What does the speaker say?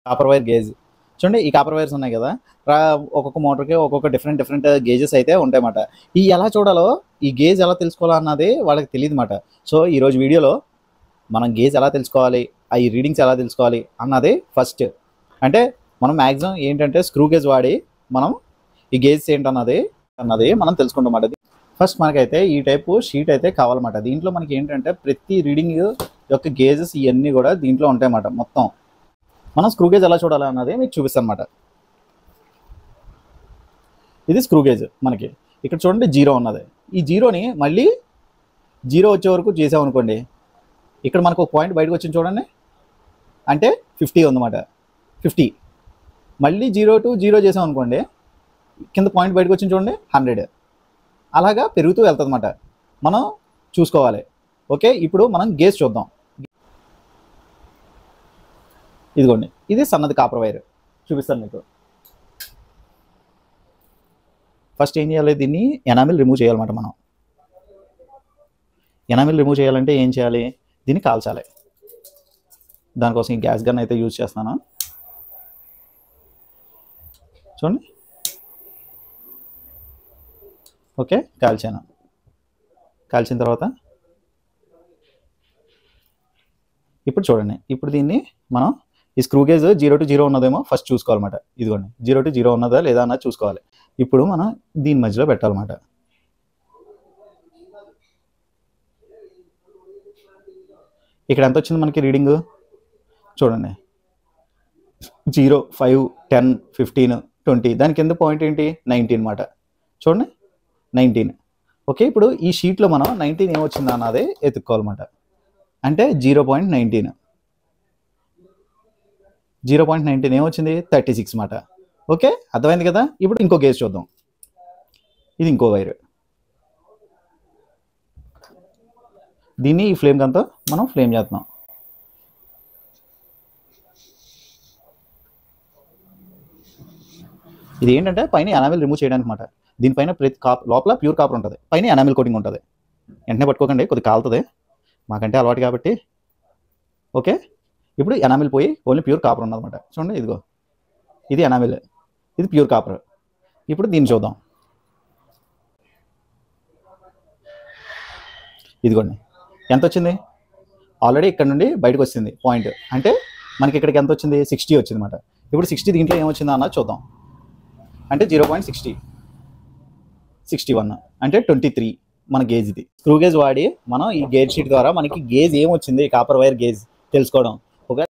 Copper wire gauge చూడండి. ఈ copper wires ఉన్నాయి కదా, ఒక్కొక్క మోటార్కి ఒక్కొక్క డిఫరెంట్ గేజెస్ అయితే ఉంటాయన్నమాట. ఈ ఎలా చూడాలో, ఈ గేజ్ ఎలా తెలుసుకోవాలో అన్నది వాళ్ళకి తెలియదు అన్నమాట. సో ఈరోజు వీడియోలో మనం గేజ్ ఎలా తెలుసుకోవాలి, ఈ రీడింగ్స్ ఎలా తెలుసుకోవాలి అన్నది ఫస్ట్. అంటే మనం మ్యాక్సిమం ఏంటంటే స్క్రూ గేజ్ వాడి మనం ఈ గేజ్ ఏంటన్నది మనం తెలుసుకుంటాం. ఫస్ట్ మనకైతే ఈ టైపు షీట్ అయితే కావాలన్నమాట. దీంట్లో మనకి ఏంటంటే ప్రతి రీడింగ్ యొక్క గేజెస్ ఇవన్నీ కూడా దీంట్లో ఉంటాయన్నమాట. మొత్తం మనం స్క్రూ గేజ్ ఎలా చూడాలి అన్నది మీకు చూపిస్తాను అన్నమాట. ఇది స్క్రూ గేజ్. మనకి ఇక్కడ చూడండి జీరో ఉన్నది. ఈ జీరోని మళ్ళీ జీరో వచ్చే వరకు చేసామనుకోండి, ఇక్కడ మనకు ఒక పాయింట్ బయటకు వచ్చింది చూడండి, అంటే 50 ఉందన్నమాట. 50 మళ్ళీ 0 to 0 చేసామనుకోండి, కింద పాయింట్ బయటకు వచ్చింది చూడండి 100. అలాగా పెరుగుతూ వెళ్తుంది అన్నమాట. మనం చూసుకోవాలి. ఓకే, ఇప్పుడు మనం గేజ్ చూద్దాం. ఇదిగోండి, ఇది సన్నది కాపర్ వైర్ చూపిస్తాను మీకు. ఫస్ట్ ఏం చేయాలి, దీన్ని ఎనామిల్ రిమూవ్ చేయాలన్నమాట. మనం ఎనామిల్ రిమూవ్ చేయాలంటే ఏం చేయాలి, దీన్ని కాల్చాలి. దానికోసం ఈ గ్యాస్ గన్ అయితే యూజ్ చేస్తాను. చూడండి, ఓకే కాల్చాను. కాల్చిన తర్వాత ఇప్పుడు చూడండి, ఇప్పుడు దీన్ని మనం ఈ స్క్రూ గేజ్ 0 to 0 ఉన్నదేమో ఫస్ట్ చూసుకోవాలన్నమాట. ఇదిగోండి 0 to 0 ఉన్నదా లేదా అన్నది చూసుకోవాలి. ఇప్పుడు మనం దీని మధ్యలో పెట్టాలన్నమాట. ఇక్కడ ఎంత వచ్చింది మనకి రీడింగ్ చూడండి, 0, 5, 10, 15, 20. దాని కింద పాయింట్ ఏంటి 19 అన్నమాట. చూడండి 19. ఓకే, ఇప్పుడు ఈ షీట్లో మనం 19 ఏమొచ్చిందా అన్నది ఎత్తుక్కోవాలన్నమాట. అంటే 0.19. 0.19 ఏమొచ్చింది 36 అన్నమాట. ఓకే, అర్థమైంది కదా. ఇప్పుడు ఇంకో గేజ్ చూద్దాం. ఇది ఇంకో వైర్. దీన్ని ఈ ఫ్లేమ్ గంతో మనం ఫ్లేమ్ చేస్తున్నాం. ఇది ఏంటంటే పైన ఎనామిల్ రిమూవ్ చేయడానికి అన్నమాట. దీనిపైన ప్రతి లోపల ప్యూర్ కాపర్ ఉంటుంది, పైన ఎనామిల్ కోటింగ్ ఉంటుంది. వెంటనే పట్టుకోకండి, కొద్దిగా కాలుతుంది, మాకంటే అలవాటు కాబట్టి. ఓకే, ఇప్పుడు ఎనామిల్ పోయి ఓన్లీ ప్యూర్ కాపర్ ఉన్నదన్నమాట. చూడండి, ఇదిగో ఇది ఎనామిల్, ఇది ప్యూర్ కాపర్. ఇప్పుడు దీన్ని చూద్దాం. ఇదిగోండి ఎంత వచ్చింది, ఆల్రెడీ ఇక్కడ నుండి బయటకు వచ్చింది పాయింట్. అంటే మనకి ఇక్కడికి ఎంత వచ్చింది 60 వచ్చింది అన్నమాట. ఇప్పుడు 60 దీంట్లో ఏమొచ్చిందో అన్నది చూద్దాం. అంటే 0.60, 61 అంటే 23 మన గేజ్. ఇది స్క్రూ గేజ్ వాడి మనం ఈ గేజ్ షీట్ ద్వారా మనకి గేజ్ ఏమొచ్చింది, కాపర్ వైర్ గేజ్ తెలుసుకోవడం.